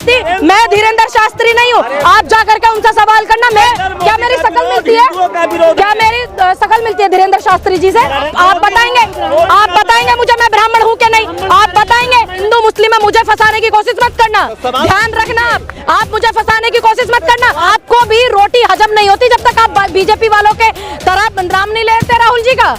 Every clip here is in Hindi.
शास्त्री, मैं धीरेन्द्र शास्त्री नहीं हूँ। आप जाकर के उनसे सवाल करना। मैं क्या मेरी शकल मिलती है? क्या मेरी शकल मिलती है धीरेन्द्र शास्त्री जी से? आप बताएंगे मुझे मैं ब्राह्मण हूँ कि नहीं? आप बताएंगे? हिंदू मुस्लिम में मुझे फंसाने की कोशिश मत करना, ध्यान रखना। आप मुझे फंसाने की कोशिश मत करना। आपको भी रोटी हजम नहीं होती जब तक आप बीजेपी वालों के तरह नाम नहीं लेते राहुल जी का।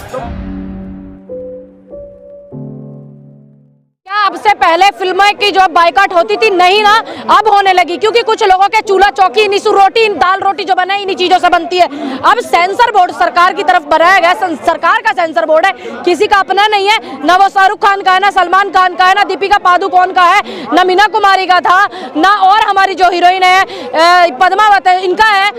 अब से पहले फिल्मों की जो बाइकाट होती थी नहीं ना, अब होने लगी, क्योंकि कुछ लोगों के चूल्हा चौकी निसु रोटी दाल रोटी जो बना इन्हीं चीजों से बनती है। अब सेंसर बोर्ड सरकार की तरफ बनाया गया, सरकार का सेंसर बोर्ड है, किसी का अपना नहीं है। न वो शाहरुख खान का है, ना सलमान खान का है, ना दीपिका पादुकोण का है, ना मीना कुमारी का था, ना और हमारी जो हीरोइन है पद्मावत है, इनका है,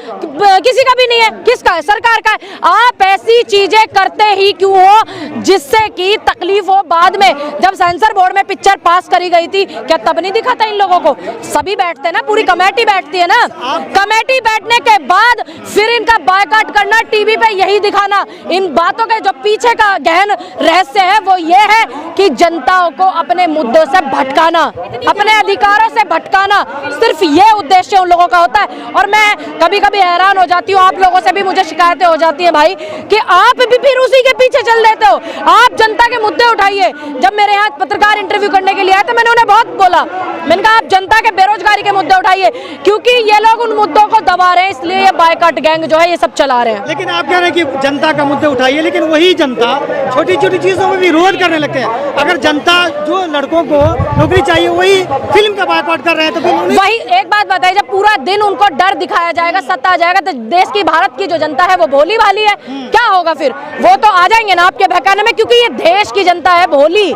किसी का भी नहीं है। किसका है? सरकार का है। आप ऐसी चीजें करते ही क्यों हो जिससे कि तकलीफ हो बाद में। जब सेंसर बोर्ड में पिक्चर पास करी गई थी, क्या तब नहीं दिखा था इन लोगों को? सभी बैठते ना, पूरी कमेटी बैठती है ना। कमेटी बैठने के बाद फिर इनका बायकॉट करना, टीवी पे यही दिखाना। इन बातों के जो पीछे का गहन रहस्य है वो ये है कि जनताओं को अपने मुद्दों से भटकाना, अपने अधिकारों से भटकाना, सिर्फ ये उद्देश्य उन लोगों का होता है। और मैं कभी कभी हैरान हो जाती हूँ, आप लोगों से भी मुझे शिकायतें हो जाती है भाई कि आप भी फिर उसी के पीछे चल देते हो। आप जनता के मुद्दे उठाइए। जब मेरे यहाँ पत्रकार इंटरव्यू करने के लिए आए तो मैंने उन्हें बहुत बोला, मैंने कहा आप जनता के बेरोजगारी के मुद्दे उठाइए, क्योंकि ये लोग उन मुद्दों को दबा रहे हैं, इसलिए ये बायकॉट गैंग जो है ये सब चला रहे हैं। लेकिन आप कह रहे हैं कि जनता का मुद्दे उठाइए, लेकिन वही जनता छोटी छोटी चीजों में विरोध करने लगते हैं। अगर जनता जो लड़कों को नौकरी चाहिए वही फिल्म का बायकॉट कर रहे हैं तो फिर वही एक बात बताइए, जब पूरा दिन उनको डर दिखाया जाएगा, सत्ता आ जाएगा, तो देश की भारत की जो जनता है वो भोली वाली है, क्या होगा फिर? वो तो आ जाएंगे ना आपके बहकाने में, क्योंकि ये देश की जनता है भोली,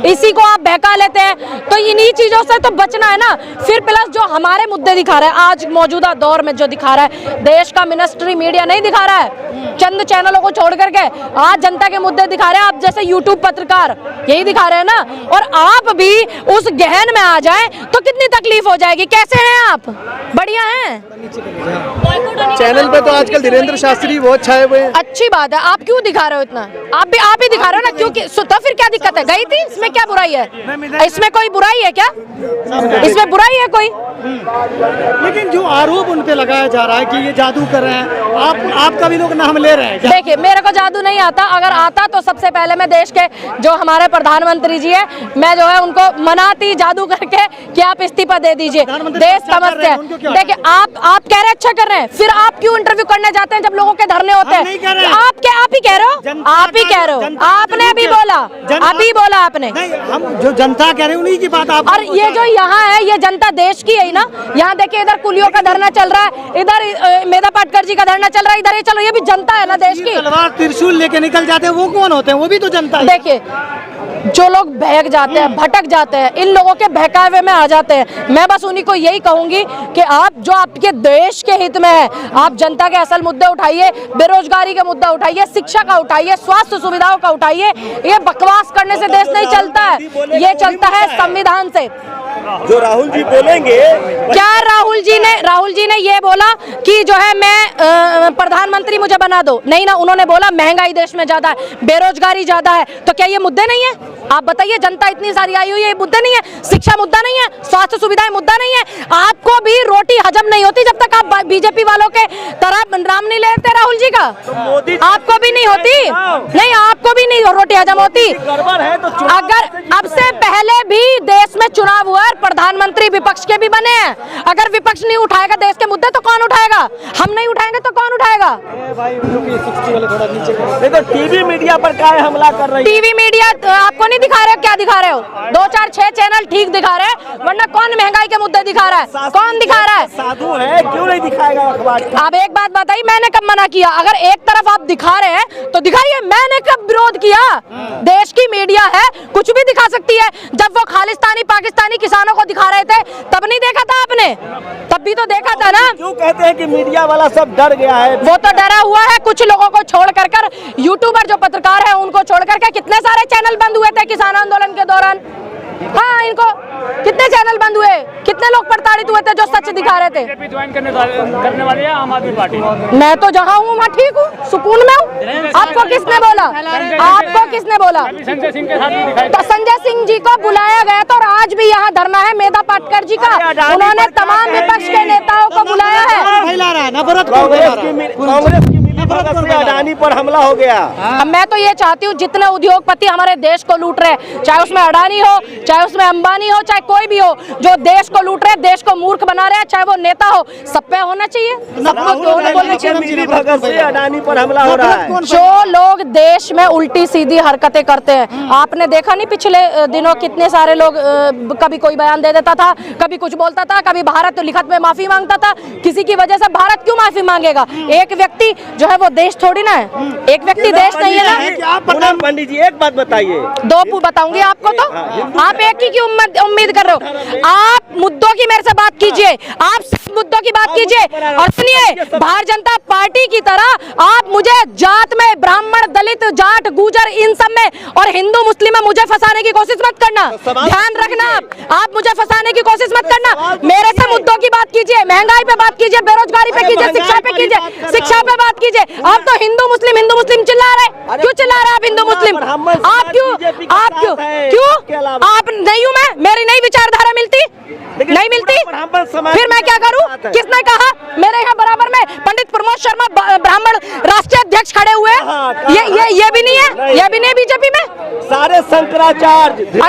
इसी को आप बहका लेते हैं। तो इन्हीं चीजों से तो बचना है ना। फिर प्लस जो हमारे मुद्दे दिखा रहा है आज मौजूदा दौर में, जो दिखा रहा है देश का मिनिस्ट्री मीडिया नहीं दिखा रहा है, चंद चैनलों को छोड़ करके आज जनता के मुद्दे दिखा रहे हैं। आप जैसे यूट्यूब पत्रकार यही दिखा रहे हैं ना, और आप भी उस गहन में आ जाएं तो कितनी तकलीफ हो जाएगी। कैसे हैं आप? बढ़िया हैं? चैनल पे तो आजकल धीरेन्द्र शास्त्री बहुत छाए हुए हैं। अच्छी बात है, आप क्यों दिखा रहे हो इतना? आप ही दिखा रहे हो ना, क्योंकि तो फिर क्या दिक्कत है? गई थी, इसमें क्या बुराई है? इसमें कोई बुराई है क्या? इसमें बुराई है कोई? लेकिन जो आरोप उन पे लगाया जा रहा है कि ये जादू कर रहे हैं, आपका भी लोग नाम ले रहे हैं। देखिए, मेरे को जादू नहीं आता। अगर आता तो सबसे पहले मैं देश के जो हमारे प्रधानमंत्री जी है, मैं जो है उनको मनाती जादू करके कि आप इस्तीफा दे दीजिए, देश समझते हैं। देखिए, आप कह रहे अच्छा कर रहे हैं, फिर आप क्यों इंटरव्यू करने जाते हैं जब लोगों के धरने होते हैं? आप ही कह रहे हो, आप ही कह रहे हो, आपने अभी बोला, अभी बोला आपने। हम जो जनता कह रहे हैं उन्हीं की बात आप। और ये जो यहाँ है ये जनता देश की है ना। यहाँ देखिए, इधर कुलियों का धरना चल रहा है, इधर मेधा पाटकर जी का धरना चल रहा है, इधर ये चल रहा है, ये भी जनता है ना देश की। तलवार त्रिशूल लेके निकल जाते हैं वो कौन होते हैं? वो भी तो जनता है। देखिए, जो लोग बहक जाते हैं, भटक जाते हैं, इन लोगों के बहकावे में आ जाते हैं, मैं बस उन्हीं को यही कहूंगी कि आप जो आपके देश के हित में है, आप जनता के असल मुद्दे उठाइए, बेरोजगारी का मुद्दा उठाइए, शिक्षा का उठाइए, स्वास्थ्य सुविधाओं का उठाइए। ये बकवास करने से देश नहीं चलता है, ये चलता है संविधान से। जो राहुल जी बोलेंगे, क्या राहुल जी ने ये बोला कि जो है मैं प्रधानमंत्री मुझे बना दो? नहीं ना, उन्होंने बोला महंगाई देश में ज्यादा है, बेरोजगारी ज्यादा है। तो क्या ये मुद्दे नहीं है? आप बताइए, जनता इतनी सारी आई हुई है, ये मुद्दे नहीं है? शिक्षा मुद्दा नहीं है? स्वास्थ्य सुविधाएं मुद्दा नहीं है? आपको भी रोटी हजम नहीं होती जब तक आप बीजेपी वालों के तरह नाम नहीं लेते राहुल जी का। आपको भी नहीं होती? नहीं, आपको भी नहीं रोटी हजम होती। अगर अब से पहले भी देश में चुनाव हुआ, प्रधानमंत्री विपक्ष के भी बने हैं, अगर विपक्ष नहीं उठाएगा देश के मुद्दे तो कौन उठाएगा? हम नहीं उठाएंगे तो कौन उठाएगा? देखो, टीवी मीडिया पर क्या हमला कर रही है? टीवी मीडिया आपको नहीं दिखा रहे हो? क्या दिखा रहे हो? 2 4 6 चैनल ठीक दिखा रहे हैं, वरना कौन महंगाई के मुद्दे दिखा रहा है? कौन दिखा रहा है? साधु है, क्यों नहीं दिखाएगा अखबार? अब एक बात बताइए, मैंने कब मना किया? अगर एक तरफ आप दिखा रहे हैं तो दिखाइए, मैंने कब विरोध किया? देश की मीडिया है, कुछ भी दिखा सकती है। जब वो खालिस्तानी पाकिस्तानी किसानों को दिखा रहे थे तब नहीं देखा था आपने? तब भी तो देखा था ना। क्यों कहते हैं कि मीडिया वाला सब डर गया है? वो तो डरा हुआ है, कुछ लोगों को छोड़ कर यूट्यूबर जो पत्रकार है उनको छोड़ करके कितने सारे चैनल बंद हुए थे किसान आंदोलन के दौरान। हाँ, इनको कितने चैनल बंद हुए, कितने लोग प्रताड़ित साबित हुए थे जो सच दिखा रहे थे। बीजेपी ज्वाइन करने वाली है आम आदमी पार्टी। मैं तो जहाँ हूँ वहाँ ठीक हूँ, सुकून में हूँ। आपको किसने बोला? आपको किसने बोला? संजय सिंह के साथ भी दिखाई तो संजय सिंह जी को बुलाया गया था और आज भी यहाँ धरना है मेधा पाटकर जी का। उन्होंने तमाम विपक्ष के नेताओं को बुलाया है। फैला रहा है नफरत को कांग्रेस की मिलीभगत से अडानी पर हमला हो गया। अब मैं तो ये चाहती हूँ जितने उद्योगपति हमारे देश को लूट रहे हैं, चाहे उसमें अडानी हो, चाहे उसमें अंबानी हो, चाहे कोई भी हो, जो देश को लूट रहे हैं, देश को मूर्ख बना रहे हैं, चाहे वो नेता हो, सब पे होना चाहिए, सबको क्यों नहीं बोलना चाहिए? मिलीभगत से अडानी पर हमला हो रहा है। जो लोग देश में उल्टी सीधी हरकतें करते हैं, आपने देखा नहीं पिछले दिनों कितने सारे लोग कभी कोई बयान दे देता था, कभी कुछ बोलता था, कभी भारत लिखत में माफी मांगता था। किसी की वजह से भारत क्यों माफी मांगेगा? एक व्यक्ति जो है वो देश थोड़ी ना है, एक व्यक्ति देश नहीं है ना। पूनम पंडित जी एक बात बताइए। दो बताऊंगी आपको, तो आप एक ही की उम्मीद कर रहे हो? आप मुद्दों की मेरे से बात कीजिए, आप सिर्फ मुद्दों की बात कीजिए। और सुनिए, भारतीय जनता पार्टी की तरह आप मुझे जात में, ब्राह्मण, दलित, जाट, गुजर, इन सब में और हिंदू मुस्लिम में मुझे फंसाने की कोशिश मत करना। ध्यान रखना, आप मुझे फंसाने की कोशिश मत करना। मेरे से मुद्दों की बात कीजिए, महंगाई पे बात कीजिए, बेरोजगारी पे कीजिए, शिक्षा पे कीजिए, शिक्षा पे बात कीजिए। आप तो हिंदू मुस्लिम चिल्ला रहे, क्यों चिल्ला रहे आप हिंदू मुस्लिम? आप क्यों आप नहीं हूँ मैं, मेरी नई विचारधारा मिलती नहीं मिलती, फिर मैं क्या करूं? किसने कहा? मेरे यहाँ बराबर में पंडित प्रमोद शर्मा ब्राह्मण राष्ट्रीय अध्यक्ष खड़े हुए हैं। ये भी नहीं है, ये भी नहीं बीजेपी में। सारे शंकराचार्य।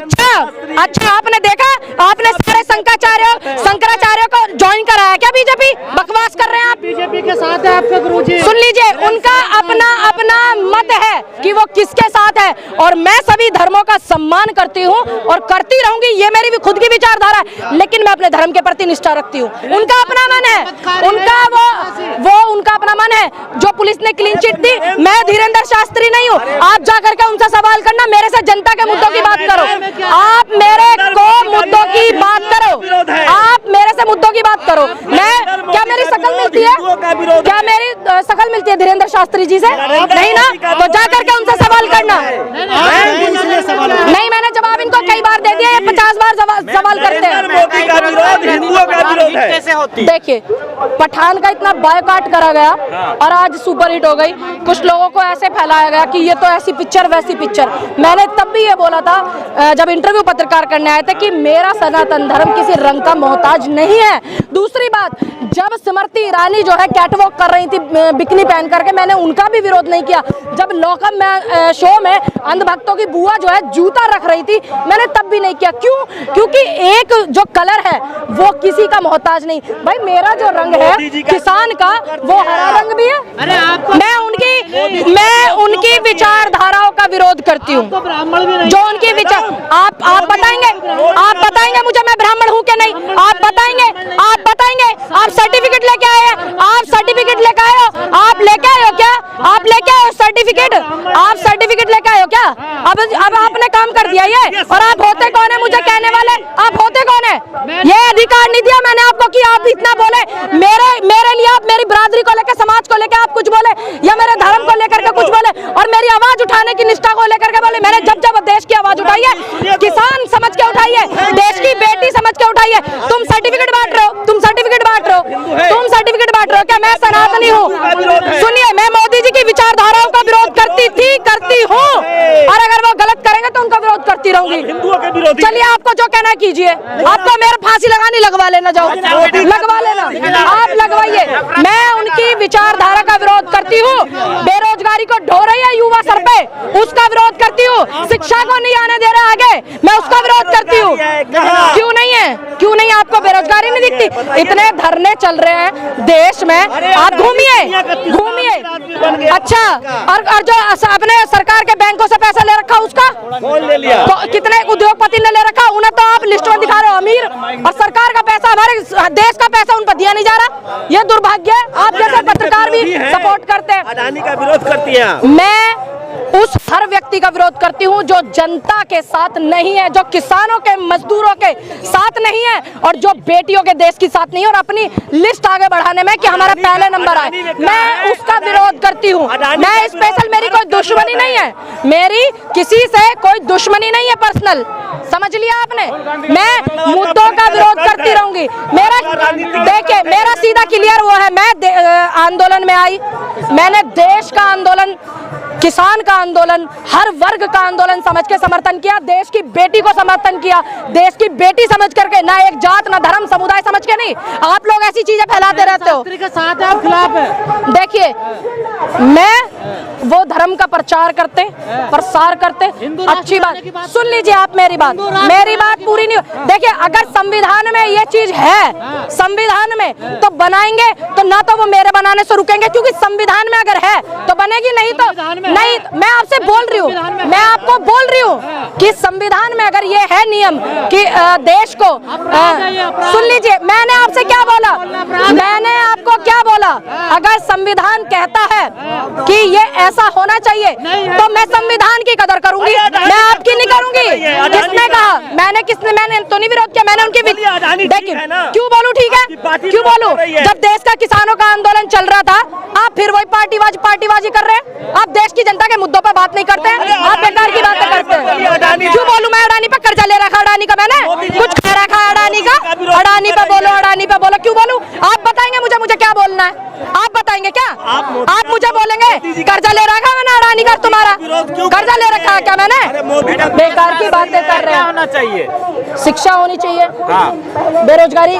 अच्छा आपने देखा, आपने सारे शंकराचार्यों को ज्वाइन कराया क्या बीजेपी? बकवास कर रहे हैं आप। बीजेपी के साथ है आपका गुरुजी। सुन लीजिए, उनका अपना मत है कि वो किसके साथ है, और मैं सभी धर्मों का सम्मान करती हूँ और करती रहूंगी, ये मेरी भी खुद की विचारधारा है, लेकिन मैं अपने धर्म के प्रति निष्ठा रखती हूँ। उनका अपना मन है, उनका अपना मन है। जो पुलिस ने क्लीन चिट दी, मैं धीरेन्द्र शास्त्री नहीं हूँ। आप जाकर के उनसे सवाल करना, मेरे से जनता के मुद्दों की बात करो। आप मेरे को मुद्दों की बात करो, आप मेरे से मुद्दों की बात करो। मैं क्या मेरी शकल मिलती है? क्या मेरी शकल मिलती है धीरेन्द्र शास्त्री जी से? नहीं ना, तो जाकर के उनसे सवाल करना। नहीं, मैंने जवाब इनको कई बार दे दिया, ये 50 बार सवाल करते हैं। हिंदुओं का विरोध है। देखिए, पठान का इतना बायकॉट करा गया और आज सुपरहिट हो गई। कुछ लोगों को ऐसे फैलाया गया कि ये तो ऐसी पिक्चर वैसी पिक्चर। मैंने तब भी ये बोला था जब इंटरव्यू पत्रकार करने आए थे कि मेरा सनातन धर्म किसी रंग का मोहताज नहीं है। दूसरी बात, जब स्मृति ईरानी जो है कैटवॉक कर रही थी बिकनी पहन करके, मैंने उनका भी विरोध नहीं किया। जब लॉकअप में शो में अंधभक्तों की बुआ जो है जूता रख रही थी, मैंने तब भी नहीं किया। क्यों? क्योंकि एक जो कलर है वो किसी का मोहताज नहीं। भाई मेरा जो रंग है किसान का, वो हरा रंग भी है। मैं उनकी विचारधाराओं का विरोध करती हूँ, जो उनकी विचार। आप बताएंगे मुझे मैं ब्राह्मण हूँ क्या? नहीं, आप बताएंगे। आप सर्टिफिकेट लेके आए हैं, आप सर्टिफिकेट लेके आए हो, आप लेके आए हो क्या? आप लेके आए हो सर्टिफिकेट? आप सर्टिफिकेट लेके आए हो क्या? अब आपने काम कर दिया ये, और आप होते कौन है मुझे कहने वाले? आप होते कौन है? ये अधिकार नहीं दिया मैंने आपको कि आप इतना बोले। मेरे लिए आप मेरी बिरादरी को लेकर, समाज को लेकर आप कुछ बोले, या मेरे धर्म को लेकर के कुछ बोले, और मेरी आवाज उठाने की निष्ठा को लेकर के बोले। मैंने जब देश की आवाज उठाई है, किसान समझ के उठाई है, देश की बेटी समझ के उठाई है। तुम सर्टिफिकेट बांट रहे हो, क्या मैं सनातनी हूँ? सुनिए, मैं मोदी जी की विचारधाराओं का विरोध करती हूँ, और अगर वो गलत करेंगे तो उनका विरोध करती रहूंगी। चलिए, आपको जो कहना है कीजिए। आपको मेरे फांसी लगानी, लगवा लेना, जाओ लगवा लेना, आप लगवाइए। मैं उनकी विचारधारा का विरोध करती हूँ। बेरोजगारी को ढो रही है युवा सर पे, उसका विरोध करती हूँ। शिक्षा को नहीं आने दे रहा आगे, मैं उसका विरोध करती हूँ। क्यों नहीं है? आपको बेरोजगारी नहीं दिखती? इतने धरने चल रहे हैं देश में, आप घूमिए। अच्छा, और जो अपने सरकार के बैंकों से पैसा ले रखा, उसका कौन ले लिया? कितने उद्योगपति ने ले रखा? उन्हें तो आप लिस्ट में दिखा रहे हो अमीर, और सरकार का पैसा, हमारे देश का पैसा उन पर दिया नहीं जा रहा। ये दुर्भाग्य है। आप जैसे पत्रकार भी सपोर्ट करते हैं। अडानी का विरोध करती हैं। मैं उस हर व्यक्ति का विरोध करती हूँ जो जनता के साथ नहीं है, जो किसानों के, मजदूरों के साथ साथ नहीं है और जो बेटियों के देश की साथ नहीं है और अपनी लिस्ट आगे बढ़ाने में कि हमारा पहले नंबर आए, मैं उसका विरोध करती हूँ। मैं स्पेशल, मेरी कोई दुश्मनी नहीं है, मेरी किसी से कोई दुश्मनी नहीं है पर्सनल, समझ लिया आपने। मैं मुद्दों का विरोध करती रहूंगी। मेरा देखिए, मेरा सीधा क्लियर वो है, मैं आंदोलन में आई, मैंने देश का आंदोलन, किसान का आंदोलन, हर वर्ग का आंदोलन समझ के समर्थन किया, देश की बेटी को समर्थन किया, देश की बेटी समझ करके, ना एक जात ना धर्म समुदाय समझ के नहीं। आप लोग ऐसी चीजें फैलाते रहते हो, के साथ है, आप खिलाफ है। देखिए मैं वो धर्म का प्रचार करते, प्रसार करते, अच्छी बात सुन लीजिए आप, मेरी बात पूरी नहीं। देखिए अगर संविधान में ये चीज है, संविधान में तो बनाएंगे, तो ना तो वो मेरे बनाने से रुकेंगे, क्योंकि संविधान में अगर है तो बनेगी, नहीं तो नहीं। मैं आपसे बोल रही हूँ, मैं आपको बोल रही हूँ कि संविधान में अगर ये है नियम कि देश को, सुन लीजिए मैंने आपसे क्या बोला, मैंने आपको क्या बोला, अगर संविधान कहता है कि ये ऐसा होना चाहिए तो मैं संविधान की कदर करूंगी, मैं आपकी नहीं करूंगी। किसने कहा? मैंने तो नहीं विरोध किया, मैंने उनकी, देखिए क्यों बोलूं, ठीक है क्यों बोलूं? जब देश का किसानों का आंदोलन चल रहा था, आप फिर वही पार्टीबाजी कर रहे हैं। आप देश की जनता के मुद्दों पर बात नहीं करते हैं, आप बेकार की बातें करते हैं। क्यों बोलूं मैं? अडानी पर कर्जा ले रखा, अडानी का मैंने कुछ खा रखा है, अडानी का, अडानी पे बोलो, अडानी पे बोलो, क्यों बोलूं? आप बताएंगे मुझे क्या बोलना है, आप बताएंगे क्या? आप मुझे बोलेंगे कर्जा ले रखा मैंने अडानी का, तुम्हारा कर्जा ले रखा है क्या मैंने? बेकार की बातें कर रहे हैं। होना चाहिए, शिक्षा होनी चाहिए, बेरोजगारी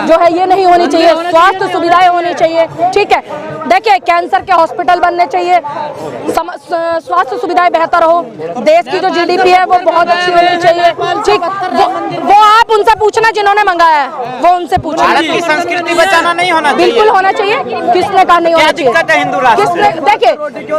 जो है ये नहीं होनी चाहिए, स्वास्थ्य सुविधाएं होनी चाहिए, ठीक है। देखिए कैंसर के हॉस्पिटल बनने चाहिए, स्वास्थ्य सुविधाएं बेहतर हो, देश की जो जीडीपी है वो बहुत अच्छी होनी चाहिए, ठीक। वो आप उनसे पूछना जिन्होंने मंगाया है, वो उनसे पूछना। भारत की संस्कृति बचाना नहीं होना चाहिए, बिल्कुल होना चाहिए। किसने कहा नहीं होना चाहिए? हिंदू राष्ट्र, देखिए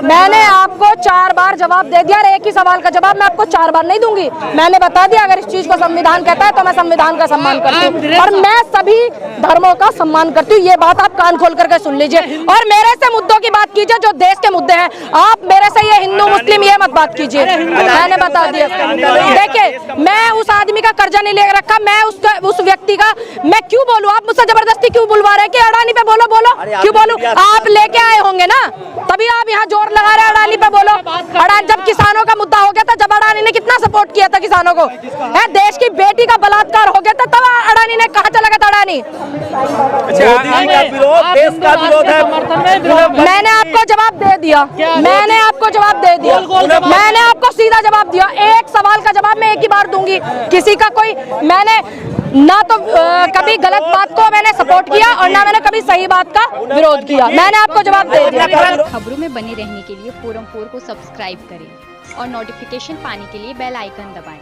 मैंने आपको 4 बार जवाब दे दिया, एक ही सवाल का जवाब मैं आपको 4 बार नहीं दूंगी। मैंने बता दिया अगर इस चीज को संविधान कहता है तो मैं संविधान का सम्मान करती हूँ और मैं सभी धर्मों का सम्मान करती हूँ। ये बात आप कान खोल करके सुन लीजिए और मेरे से मुद्दों की बात कीजिए जो देश के मुद्दे हैं। आप मेरे से ये हिंदू मुस्लिम ये मत बात कीजिए, मैंने बता दिया। देखिए मैं उस आदमी का कर्जा नहीं ले रखा, मैं उस व्यक्ति का, मैं क्यों बोलूं? आप मुझसे जबरदस्ती क्यों बुलवा रहे हैं कि अडानी पे बोलो? क्यों बोलूं? आप लेके आए होंगे ना, तभी आप यहाँ जोर लगा रहे हैं अडानी पे बोलो। अडानी जब किसानों का मुद्दा हो गया था, जब अडानी ने कितना सपोर्ट किया था किसानों को, है देश की बेटी का बलात्कार हो गया था, तब अडानी ने कहाँ चला गया था अडानी? देश का विरोध है। मैंने आपको जवाब दे दिया, मैंने आपको जवाब दे दिया, मैंने आपको सीधा जवाब दिया। एक सवाल का जवाब मैं एक ही बार दूंगी, किसी का कोई, मैंने ना तो कभी गलत बात को मैंने सपोर्ट किया और ना मैंने कभी सही बात का विरोध किया, मैंने आपको जवाब दे दिया। खबरों में बने रहने के लिए फोरम 4 को सब्सक्राइब करें और नोटिफिकेशन पाने के लिए बेल आइकन दबाएं।